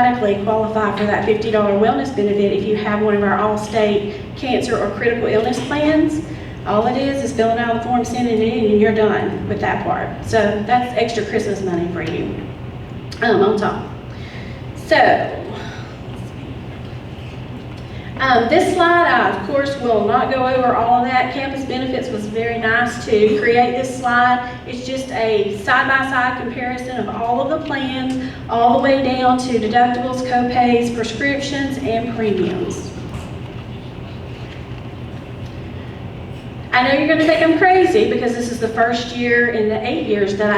automatically qualify for that $50 wellness benefit if you have one of our all-state cancer or critical illness plans. All it is filling out the form, sending it in, and you're done with that part. So that's extra Christmas money for you on top. So, this slide, I, of course, will not go over all of that. Campus Benefits was very nice to create this slide. It's just a side-by-side comparison of all of the plans, all the way down to deductibles, co-pays, prescriptions, and premiums. I know you're going to think I'm crazy because this is the first year in the 8 years that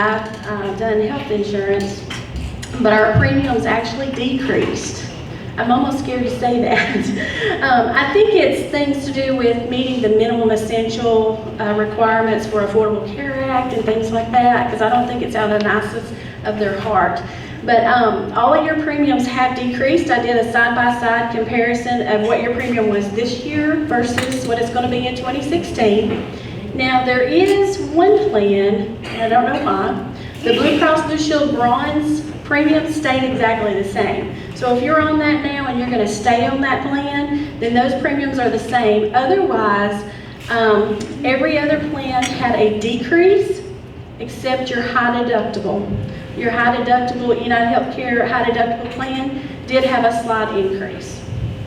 I've done health insurance, but our premiums actually decreased. I'm almost scared to say that. I think it's things to do with meeting the minimum essential requirements for Affordable Care Act and things like that, because I don't think it's out of the nicest of their heart. But all of your premiums have decreased. I did a side-by-side comparison of what your premium was this year versus what it's going to be in 2016. Now, there is one plan, and I don't know why. The Blue Cross Blue Shield Bronze premiums stayed exactly the same. So if you're on that now and you're going to stay on that plan, then those premiums are the same. Otherwise, every other plan had a decrease except your high deductible. Your high deductible UnitedHealthcare high deductible plan did have a slight increase.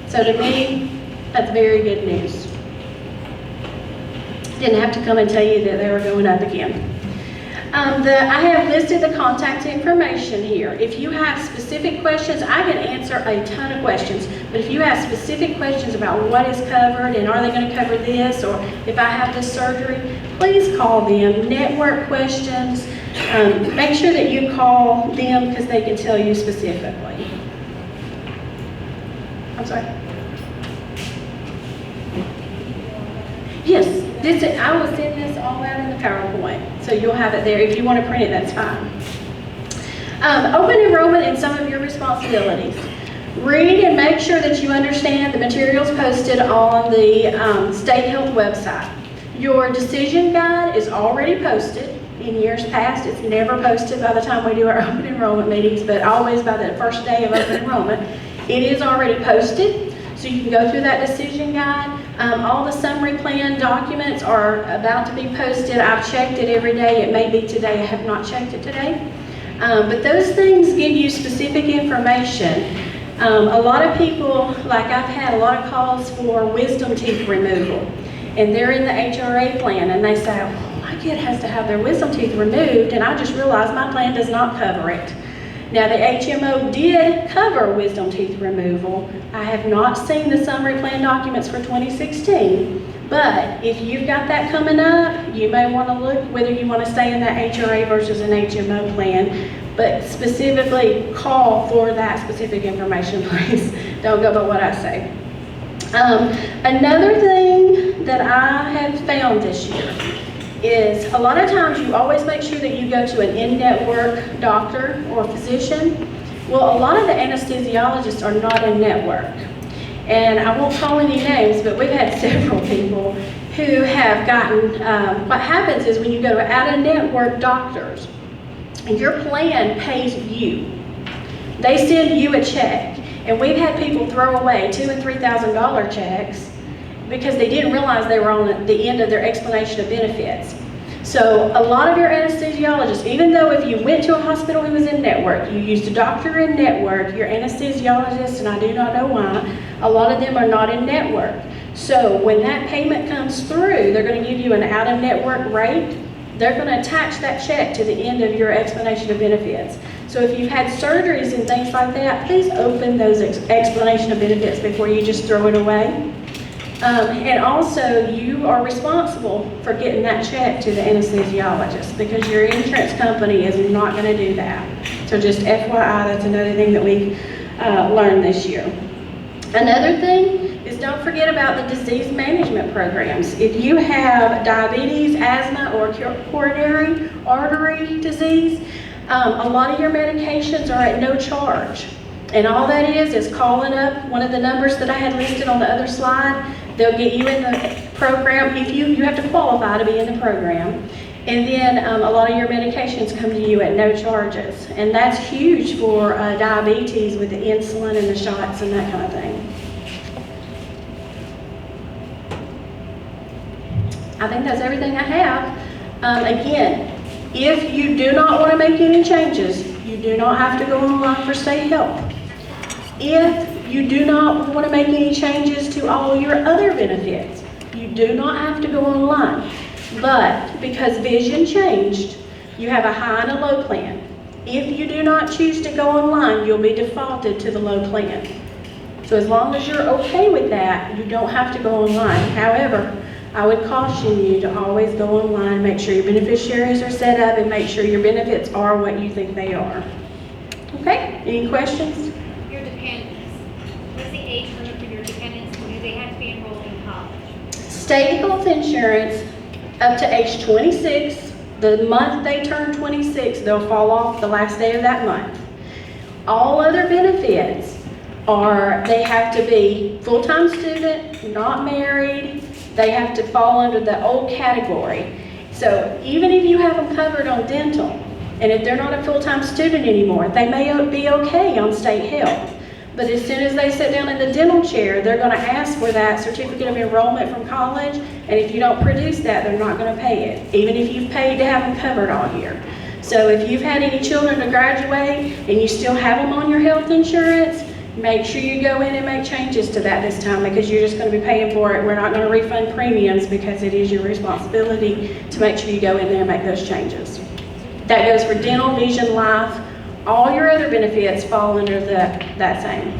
So to me, that's very good news. Didn't have to come and tell you that they were going up again. I have listed the contact information here. If you have specific questions, I can answer a ton of questions, but if you have specific questions about what is covered and are they going to cover this, or if I have this surgery, please call them. Network questions, make sure that you call them because they can tell you specifically. I'm sorry. Yes. I will send this all out in the PowerPoint, so you'll have it there. If you want to print it, that's fine. Open enrollment and some of your responsibilities. Read and make sure that you understand the materials posted on the State Health website. Your decision guide is already posted. In years past, it's never posted by the time we do our open enrollment meetings, but always by the first day of open enrollment. It is already posted. So you can go through that decision guide. All the summary plan documents are about to be posted. I've checked it every day. It may be today. I have not checked it today. But those things give you specific information. A lot of people, like I've had a lot of calls for wisdom teeth removal. And they're in the HRA plan and they say, oh, my kid has to have their wisdom teeth removed and I just realized my plan does not cover it. Now the HMO did cover wisdom teeth removal. I have not seen the summary plan documents for 2016, but if you've got that coming up, you may want to look whether you want to stay in that HRA versus an HMO plan, but specifically call for that specific information, please. Don't go by what I say. Another thing that I have found this year is a lot of times you always make sure that you go to an in-network doctor or physician. Well, a lot of the anesthesiologists are not in network. And I won't call any names, but we've had several people who have gotten, what happens is when you go to out-of-network doctors, your plan pays you. They send you a check. And we've had people throw away $2,000 and $3,000 checks because they didn't realize they were on the end of their explanation of benefits. So a lot of your anesthesiologists, even though if you went to a hospital who was in network, you used a doctor in network, your anesthesiologist, and I do not know why, a lot of them are not in network. So when that payment comes through, they're going to give you an out-of-network rate. They're going to attach that check to the end of your explanation of benefits. So if you've had surgeries and things like that, please open those explanation of benefits before you just throw it away. And also, you are responsible for getting that check to the anesthesiologist because your insurance company is not going to do that. So just FYI, that's another thing that we learned this year. Another thing is don't forget about the disease management programs. If you have diabetes, asthma, or coronary artery disease, a lot of your medications are at no charge. And all that is calling up one of the numbers that I had listed on the other slide. They'll get you in the program. If you have to qualify to be in the program. And then a lot of your medications come to you at no charges. And that's huge for diabetes with the insulin and the shots and that kind of thing. I think that's everything I have. Again, if you do not want to make any changes, you do not have to go online for State Health. If you do not want to make any changes to all your other benefits, you do not have to go online. But because vision changed, you have a high and a low plan. If you do not choose to go online, you'll be defaulted to the low plan. So as long as you're okay with that, you don't have to go online. However, I would caution you to always go online, make sure your beneficiaries are set up, and make sure your benefits are what you think they are. Okay, any questions? Your dependents. What's the age limit for your dependents? Do they have to be enrolled in college? State health insurance up to age 26. The month they turn 26, they'll fall off the last day of that month. All other benefits are, they have to be full-time student, not married. They have to fall under the old category. So even if you have them covered on dental, and if they're not a full-time student anymore, they may be okay on state health. But as soon as they sit down in the dental chair, they're going to ask for that certificate of enrollment from college, and if you don't produce that, they're not going to pay it, even if you've paid to have them covered all year. So if you've had any children to graduate and you still have them on your health insurance, make sure you go in and make changes to that this time, because you're just going to be paying for it. We're not going to refund premiums because it is your responsibility to make sure you go in there and make those changes. That goes for dental, vision, life. All your other benefits fall under that same.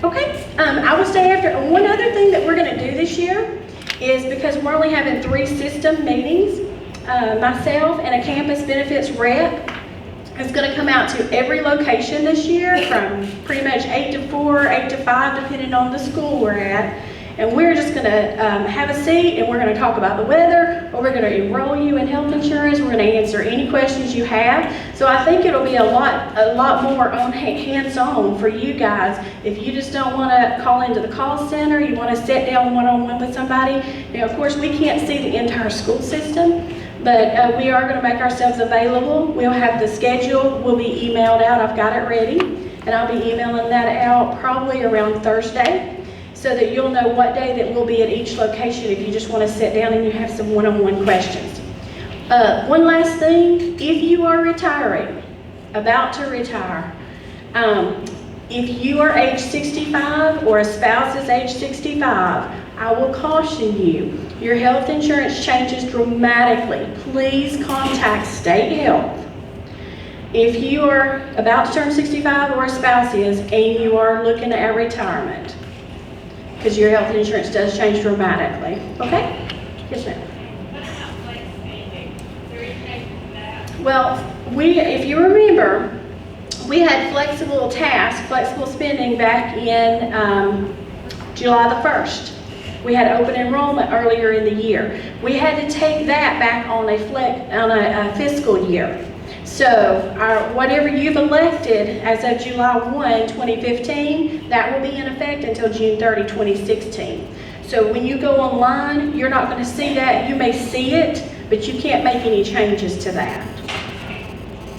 Okay, I will stay after. One other thing that we're going to do this year is, because we're only having 3 system meetings, myself and a campus benefits rep is going to come out to every location this year, from pretty much 8 to 4, 8 to 5, depending on the school we're at. And we're just going to have a seat, and we're going to talk about the weather, or we're going to enroll you in health insurance. We're going to answer any questions you have. So I think it'll be a lot more hands-on for you guys. If you just don't want to call into the call center, you want to sit down one-on-one with somebody. Now, of course, we can't see the entire school system, but we are going to make ourselves available. We'll have the schedule. Will be emailed out. I've got it ready, and I'll be emailing that out probably around Thursday, so that you'll know what day that we'll be at each location if you just want to sit down and you have some one-on-one questions. One last thing, if you are retiring, about to retire, if you are age 65 or a spouse is age 65, I will caution you, your health insurance changes dramatically. Please contact State Health. If you are about to turn 65 or a spouse is, and you are looking at retirement, because your health insurance does change dramatically. Okay? Yes, ma'am. What about flex spending? Is there anything for that? Well, if you remember, we had flexible spending back in July the 1st. We had open enrollment earlier in the year. We had to take that back on a fiscal year. So whatever you've elected as of July 1, 2015, that will be in effect until June 30, 2016. So when you go online, you're not going to see that. You may see it, but you can't make any changes to that.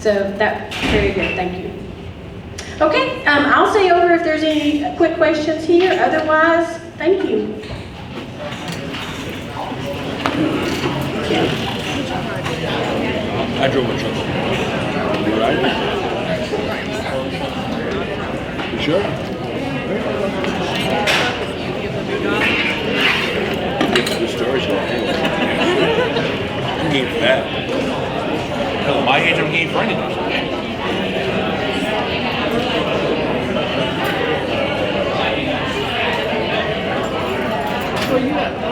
So that's very good. Thank you. Okay, I'll stay over if there's any quick questions here. Otherwise, thank you. I drove a truck. You all right? You sure? The story's going on. I'm game for that. Hell, at my age, I'm game for anything. Where you at?